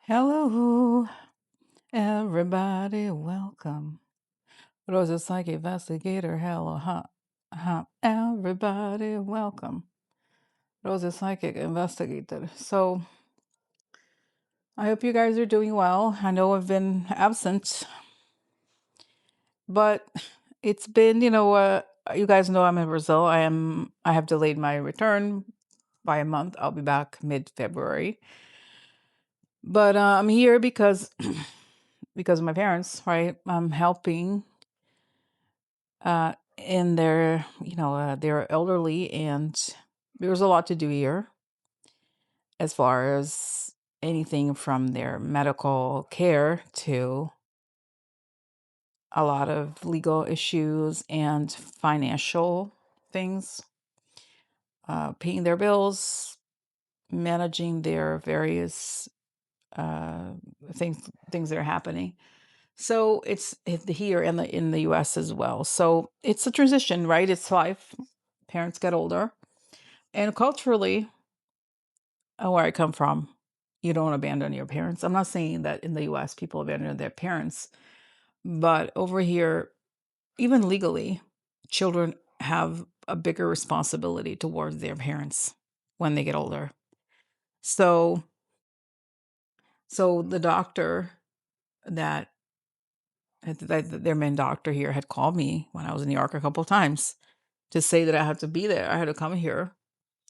Hello, everybody, welcome. Rosa Psychic Investigator, hello, everybody, welcome. Rosa Psychic Investigator. So, I hope you guys are doing well. I know I've been absent, but it's been, you guys know I'm in Brazil. I have delayed my return by a month. I'll be back mid-February. But I'm here because because of my parents, right? I'm helping in their, they're elderly, and there's a lot to do here as far as anything from their medical care to a lot of legal issues and financial things, paying their bills, managing their various uh, things that are happening. So it's here in the U.S. as well. So it's a transition, right? It's life. Parents get older, and culturally, where I come from, you don't abandon your parents. I'm not saying that in the U.S. people abandon their parents, but over here, even legally, children have a bigger responsibility towards their parents when they get older. So, so the doctor that their main doctor here had called me when I was in New York a couple of times to say that I had to be there. I had to come here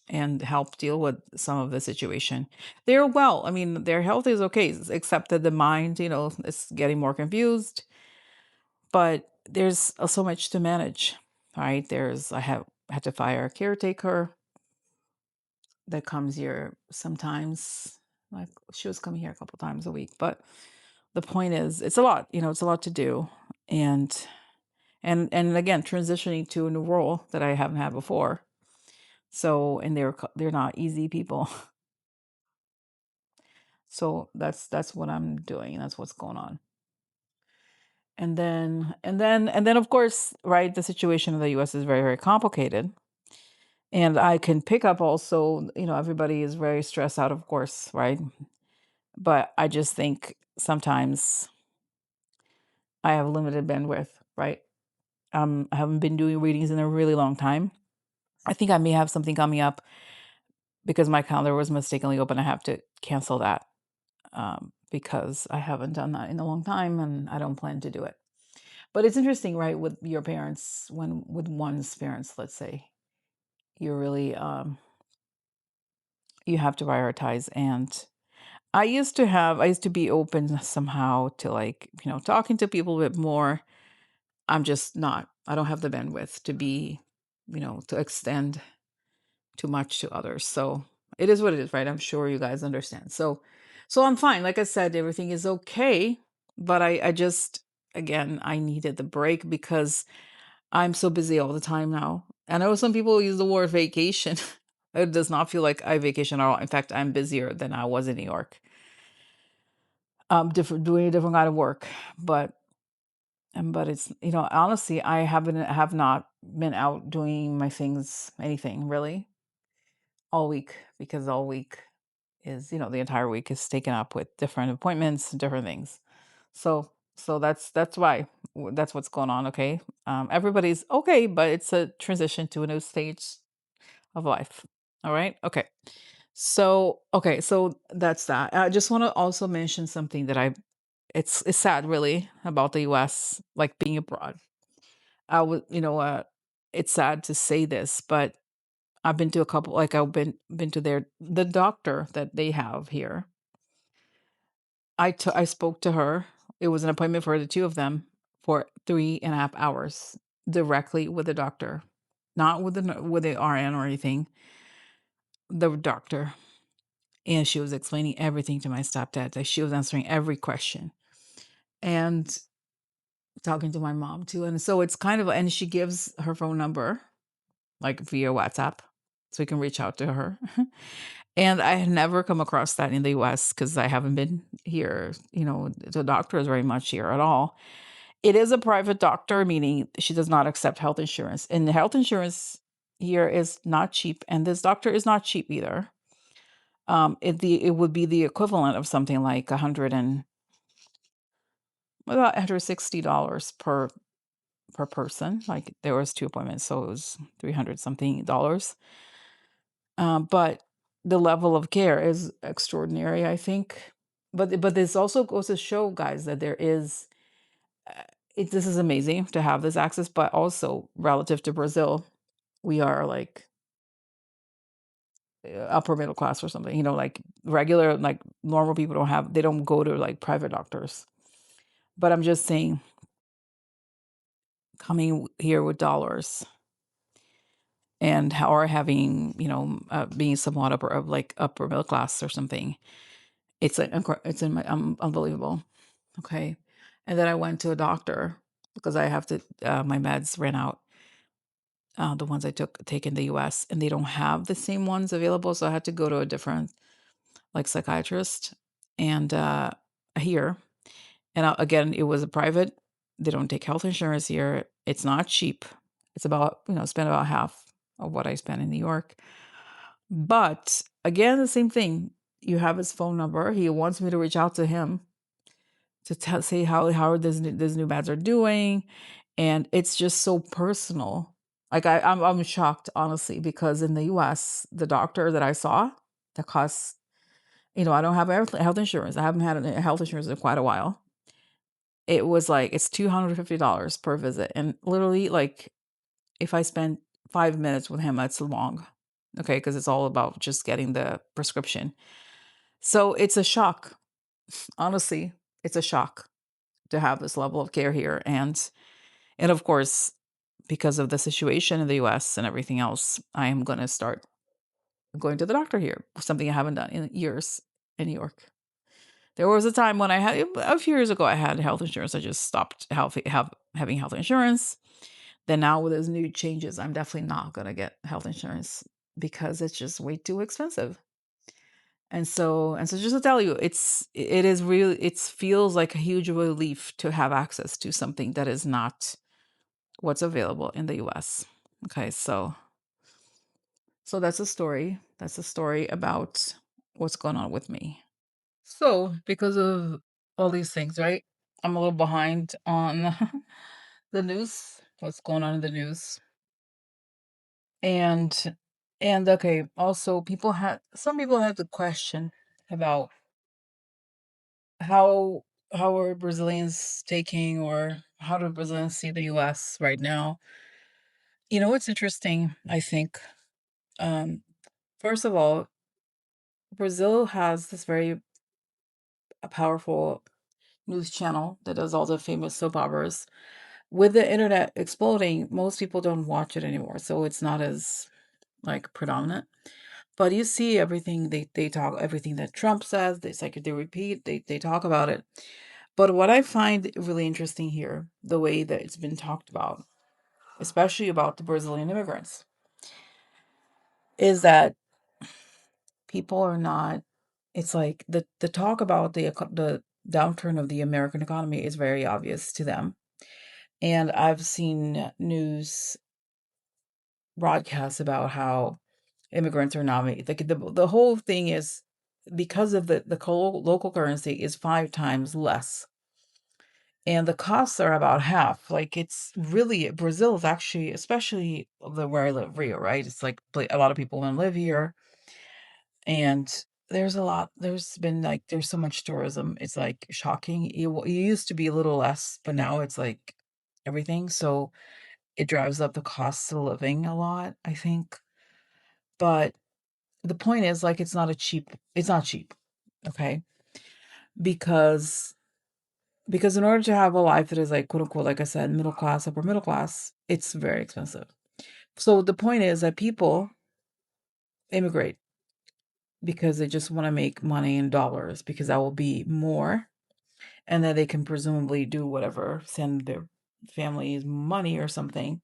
and help deal with some of the situation. They're well. I mean, their health is okay, except that the mind, is getting more confused. But there's so much to manage, right? I had to fire a caretaker that comes here sometimes. Like she was coming here a couple times a week, but the point is, it's a lot. It's a lot to do, and and again, transitioning to a new role that I haven't had before. So, and they're not easy people. So that's what I'm doing. That's what's going on. And then of course, right, the situation in the US is very, very complicated. And I can pick up also, everybody is very stressed out, of course, right? But I just think sometimes I have limited bandwidth, right? I haven't been doing readings in a really long time. I think I may have something coming up because my calendar was mistakenly open. I have to cancel that because I haven't done that in a long time and I don't plan to do it. But it's interesting, right, with your parents, when with one's parents, let's say, you really you have to prioritize. And I used to be open somehow to, like, talking to people a bit more. I'm just not. I don't have the bandwidth to be, to extend too much to others. So it is what it is, right? I'm sure you guys understand. So I'm fine. Like I said, everything is okay. But I just, again, I needed the break because I'm so busy all the time now. I know some people use the word vacation. It does not feel like I vacation at all. In fact, I'm busier than I was in New York. Different, doing a different kind of work, but but it's, honestly, I have not been out doing my things, anything really, all week, because all week is, the entire week is taken up with different appointments, different things. So that's why, that's what's going on. Okay, everybody's okay, but it's a transition to a new stage of life. All right. Okay. So that's that. I just want to also mention something that it's sad really about the US, like being abroad. I would, it's sad to say this, but I've been to a couple, like I've been to the doctor that they have here. I spoke to her. It was an appointment for the two of them for 3.5 hours directly with the doctor, not with the RN or anything. The doctor, and she was explaining everything to my stepdad. Like, she was answering every question and talking to my mom too. And so it's kind of, and she gives her phone number like via WhatsApp so we can reach out to her. And I had never come across that in the US because I haven't been here, the doctor is very much here at all. It is a private doctor, meaning she does not accept health insurance. And the health insurance here is not cheap. And this doctor is not cheap either. it would be the equivalent of something like about $160 per person. Like there was 2 appointments, so it was 300 something dollars. But the level of care is extraordinary, I think. But this also goes to show, guys, that there is this is amazing to have this access, but also relative to Brazil, we are like upper middle class or something. Like regular, like normal people they don't go to like private doctors. But I'm just saying, coming here with dollars and or having being somewhat upper middle class or something, it's like it's unbelievable. Okay. And then I went to a doctor because I have to my meds ran out, the ones I take in the US, and they don't have the same ones available, so I had to go to a different like psychiatrist and here. And again, it was a private. They don't take health insurance here. It's not cheap. It's about, spend about half of what I spent in New York. But again, the same thing. You have his phone number. He wants me to reach out to him to say how this new meds are doing, and it's just so personal. Like I'm shocked, honestly, because in the U.S., the doctor that I saw that costs, I don't have health insurance. I haven't had health insurance in quite a while. It was like it's $250 per visit, and literally, like, if I spend 5 minutes with him, that's long, okay, because it's all about just getting the prescription. So it's a shock, honestly. It's a shock to have this level of care here, and of course, because of the situation in the U.S. and everything else, I am going to start going to the doctor here, something I haven't done in years in New York. There was a time when a few years ago, I had health insurance. I just stopped having health insurance. Then now with those new changes, I'm definitely not going to get health insurance because it's just way too expensive. And so just to tell you, it is really, it feels like a huge relief to have access to something that is not what's available in the US. Okay, so that's a story. That's a story about what's going on with me. So, because of all these things, right? I'm a little behind on the news, what's going on in the news. And okay, also some people had the question about how are Brazilians taking, or how do Brazilians see the US right now? It's interesting, I think. Um First of all, Brazil has this very powerful news channel that does all the famous soap operas. With the internet exploding, most people don't watch it anymore, so it's not as like predominant. But you see everything they talk, everything that Trump says, it's like they repeat, they talk about it. But what I find really interesting here, the way that it's been talked about, especially about the Brazilian immigrants, is that people are not, it's like the talk about the downturn of the American economy is very obvious to them. And I've seen news broadcasts about how immigrants are not like the whole thing is because of the local currency is 5 times less, and the costs are about half. Like, it's really, Brazil is actually, especially where I live, Rio, right? It's like a lot of people want to live here, and there's so much tourism. It's like shocking. It used to be a little less, but now it's like everything. So it drives up the costs of living a lot, I think. But the point is, like, it's not cheap, okay? Because in order to have a life that is like, quote unquote, like I said, middle class, upper middle class, it's very expensive. So the point is that people immigrate because they just want to make money in dollars, because that will be more, and then they can presumably do whatever, send their families money or something.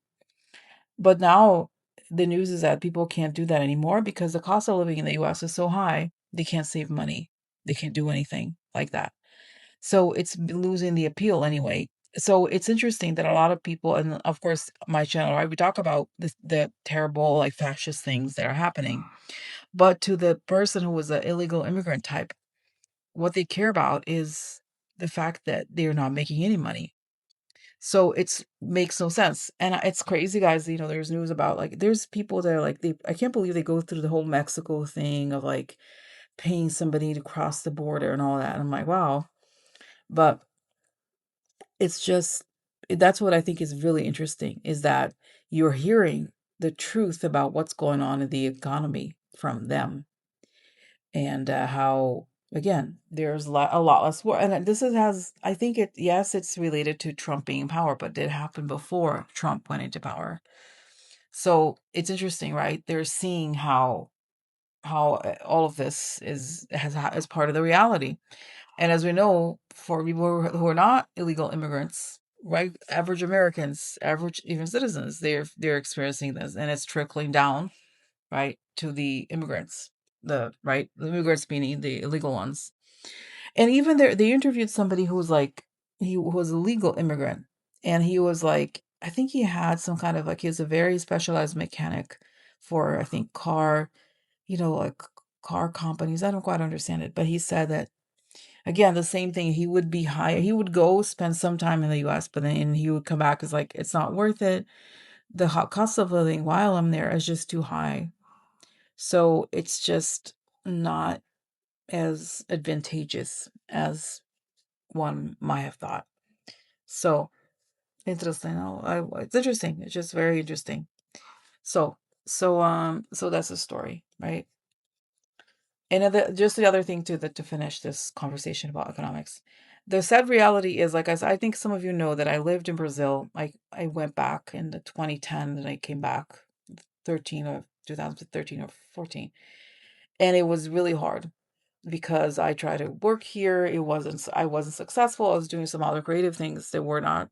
But now the news is that people can't do that anymore because the cost of living in the US is so high, they can't save money. They can't do anything like that. So it's losing the appeal anyway. So it's interesting that a lot of people, and of course, my channel, right, we talk about the terrible, like, fascist things that are happening. But to the person who was an illegal immigrant type, what they care about is the fact that they're not making any money. So it's makes no sense. And it's crazy, guys. You know, there's news about like there's people that are like I can't believe they go through the whole Mexico thing of like paying somebody to cross the border and all that. And I'm like, wow. But it's just that's what I think is really interesting is that you're hearing the truth about what's going on in the economy from them and how again there's a lot less war and this is has I think it yes it's related to Trump being in power but it happened before Trump went into power. So it's interesting, right? They're seeing how all of this is part of the reality. And as we know, for people who are not illegal immigrants, right, average Americans, average even citizens, they're experiencing this, and it's trickling down, right, to the immigrants, the immigrants meaning the illegal ones. And even there, they interviewed somebody who was like, he was a legal immigrant, and he was like, I think he had some kind of like he was a very specialized mechanic for I think like car companies. I don't quite understand it, but he said that again, the same thing. He would be high. He would go spend some time in the U.S., but then he would come back as like, it's not worth it. The cost of living while I'm there is just too high. So it's just not as advantageous as one might have thought. So interesting. It's interesting. It's just very interesting. So, so that's the story, right? And just the other thing too, that to finish this conversation about economics, the sad reality is, like, as I think some of you know, that I lived in Brazil. I went back in the 2010, and I came back 2013 or 14, and it was really hard because I tried to work here. I wasn't successful. I was doing some other creative things that were not,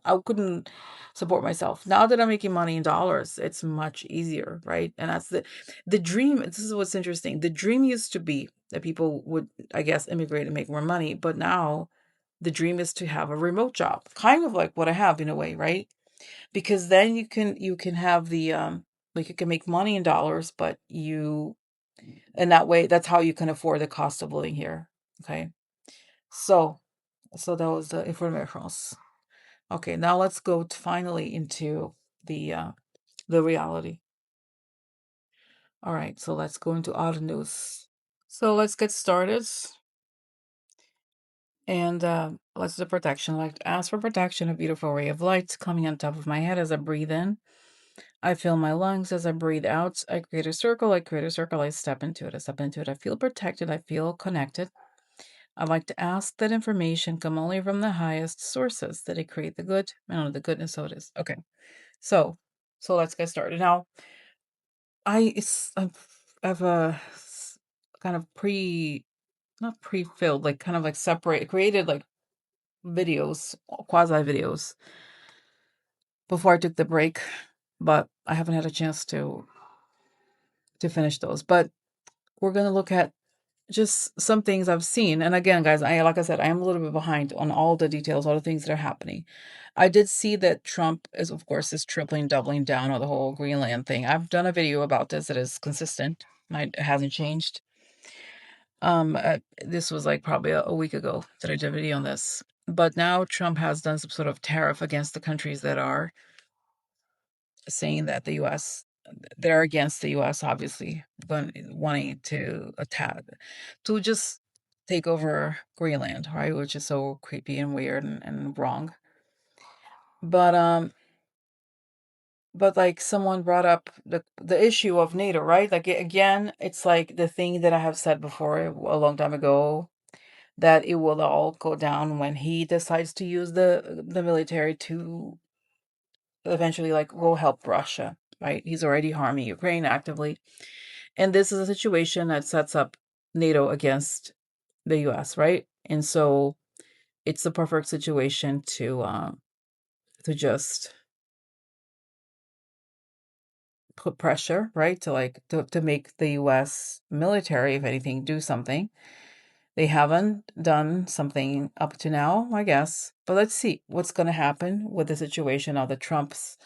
I couldn't support myself. Now that I'm making money in dollars, it's much easier, right? And that's the dream. This is what's interesting. The dream used to be that people would, I guess, immigrate and make more money, but now the dream is to have a remote job, kind of like what I have in a way, right? Because then you can have the like you can make money in dollars, but and that way that's how you can afford the cost of living here. Okay. So that was the informationals. Okay, now let's go finally into the the reality. All right, so let's go into other news. So let's get started. And let's do protection. Like to ask for protection, a beautiful ray of light coming on top of my head as I breathe in. I fill my lungs as I breathe out. I create a circle. I create a circle. I step into it. I step into it. I feel protected. I feel connected. I like to ask that information come only from the highest sources, that it create the good and only the goodness. So it is. Okay. So let's get started. Now, I've kind of not pre-filled, like kind of like separate created like videos, quasi videos before I took the break, but I haven't had a chance to finish those. But we're gonna look at just some things I've seen. And again, guys, like I said, I am a little bit behind on all the details, all the things that are happening. I did see that Trump is, of course, is tripling, doubling down on the whole Greenland thing. I've done a video about this that is consistent. It hasn't changed. This was like probably a week ago that I did a video on this. But now Trump has done some sort of tariff against the countries that are saying that the U.S. they're against the U.S. obviously, but wanting to attack, to just take over Greenland, right? Which is so creepy and weird and wrong. But like someone brought up the issue of NATO, right? Like again, it's like the thing that I have said before a long time ago, that it will all go down when he decides to use the military to eventually like go help Russia, right? He's already harming Ukraine actively. And this is a situation that sets up NATO against the US, right? And so it's the perfect situation to just put pressure, right? To like to make the US military, if anything, do something. They haven't done something up to now, I guess. But let's see what's going to happen with the situation now that Trump's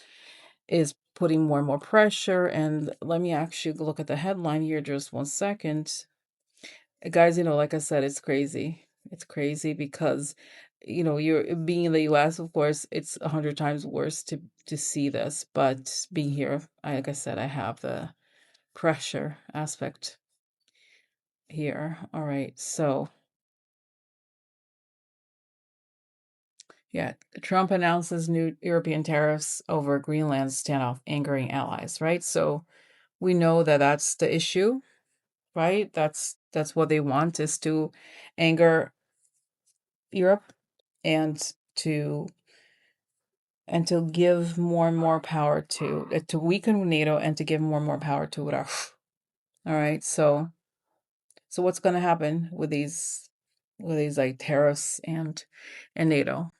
is putting more and more pressure. And let me actually look at the headline here just 1 second. Guys, like I said, it's crazy. It's crazy because, you're being in the US, of course, it's 100 times worse to see this. But being here, like I said, I have the pressure aspect here. All right, so yeah, Trump announces new European tariffs over Greenland standoff, angering allies, right? So we know that that's the issue, right? That's what they want, is to anger Europe and to give more and more power to weaken NATO and to give more and more power to whatever. All right, so what's going to happen with these like tariffs and NATO?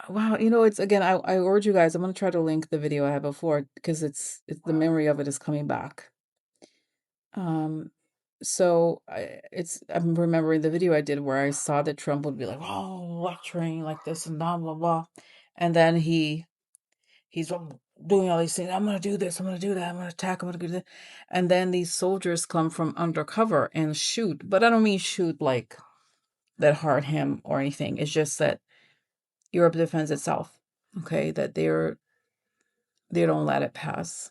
Wow, it's again, I urge you guys, I'm going to try to link the video I had before because it's the memory of it is coming back. So I'm remembering the video I did where I saw that Trump would be like, oh, lecturing like this and blah blah blah, and then he's doing all these things. I'm gonna do this. I'm gonna do that. I'm gonna attack. I'm gonna do that. And then these soldiers come from undercover and shoot. But I don't mean shoot like that hurt him or anything. It's just that Europe defends itself. Okay, that they don't let it pass.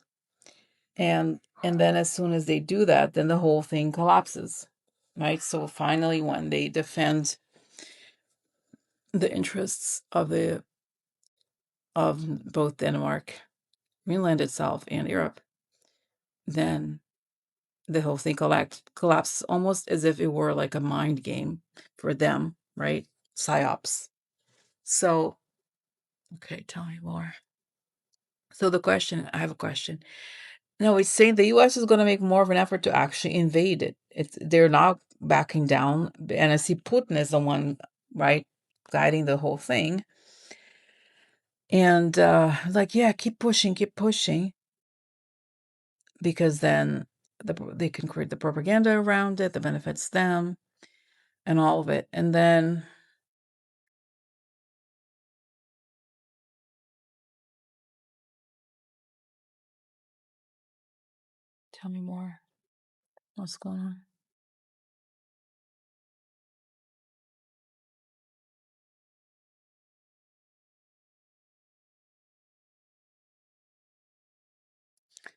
And then as soon as they do that, then the whole thing collapses. Right? So finally when they defend the interests of both Denmark, Greenland itself, and Europe, then the whole thing collapses almost as if it were like a mind game for them, right? Psyops. So, okay, tell me more. So I have a question. No, it's saying the US is going to make more of an effort to actually invade it. They're not backing down. And I see Putin is the one, right, guiding the whole thing. And like, yeah, keep pushing, because then they can create the propaganda around it that benefits them and all of it. And then tell me more. What's going on?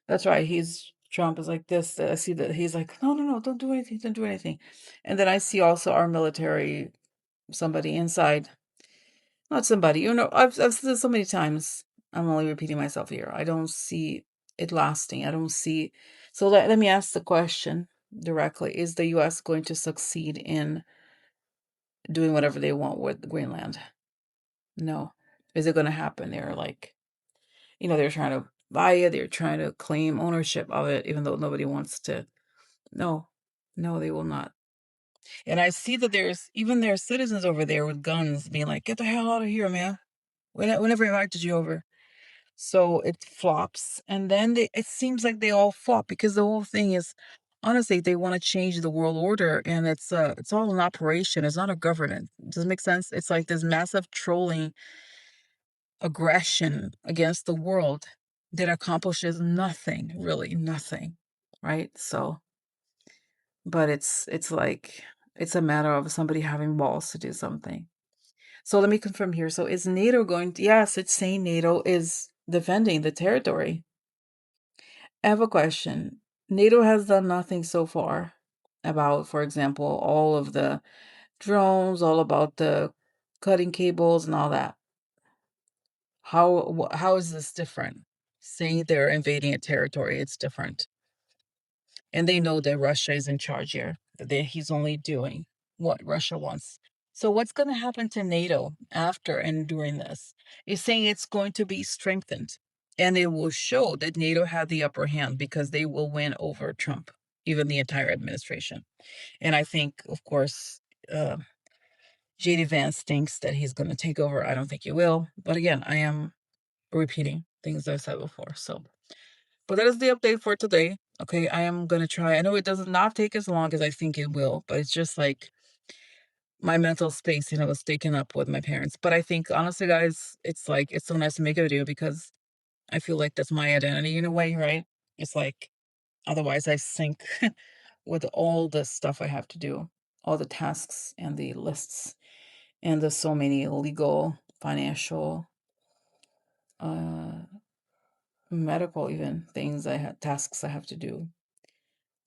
That's right. Trump is like this. I see that he's like, no, no, no, don't do anything, don't do anything. And then I see also our military, somebody inside, not somebody, I've said this so many times. I'm only repeating myself here. I don't see it lasting. I don't see. So let me ask the question directly: is the U.S. going to succeed in doing whatever they want with Greenland? No. Is it going to happen? They're like, they're trying to buy it. They're trying to claim ownership of it, even though nobody wants to. No, no, they will not. And I see that there's citizens over there with guns being like, get the hell out of here, man. Whenever I invited you over. So it flops. And then it seems like they all flop because the whole thing is, honestly, they want to change the world order, and it's all an operation. It's not a government. Does it make sense? It's like this massive trolling aggression against the world that accomplishes nothing, really nothing, right? So, but it's like it's a matter of somebody having balls to do something. So let me confirm here. So is NATO going to, yes, it's saying NATO is defending the territory. I have a question. NATO has done nothing so far about, for example, all of the drones, all about the cutting cables and all that. How is this different? Saying they're invading a territory, it's different. And they know that Russia is in charge here, that he's only doing what Russia wants. So what's going to happen to NATO after and during this? Is saying it's going to be strengthened, and it will show that NATO had the upper hand because they will win over Trump, even the entire administration. And I think, of course, uh, JD Vance thinks that he's going to take over. I don't think he will. But again, I am repeating things I've said before. So, but that is the update for today. Okay, I am gonna try. I know it does not take as long as I think it will, but it's just like my mental space, was taken up with my parents. But I think honestly, guys, it's like it's so nice to make a video because I feel like that's my identity in a way, right? It's like otherwise I sink with all the stuff I have to do, all the tasks and the lists, and there's so many legal, financial, uh, medical, even things tasks I have to do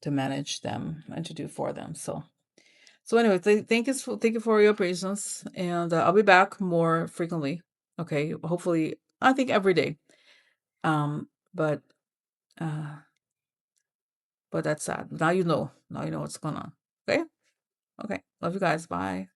to manage them and to do for them. So anyway, thank you for your patience, and I'll be back more frequently. Okay, hopefully, I think every day. But uh, but that's sad. Now you know. Now you know what's going on. Okay. Okay. Love you guys. Bye.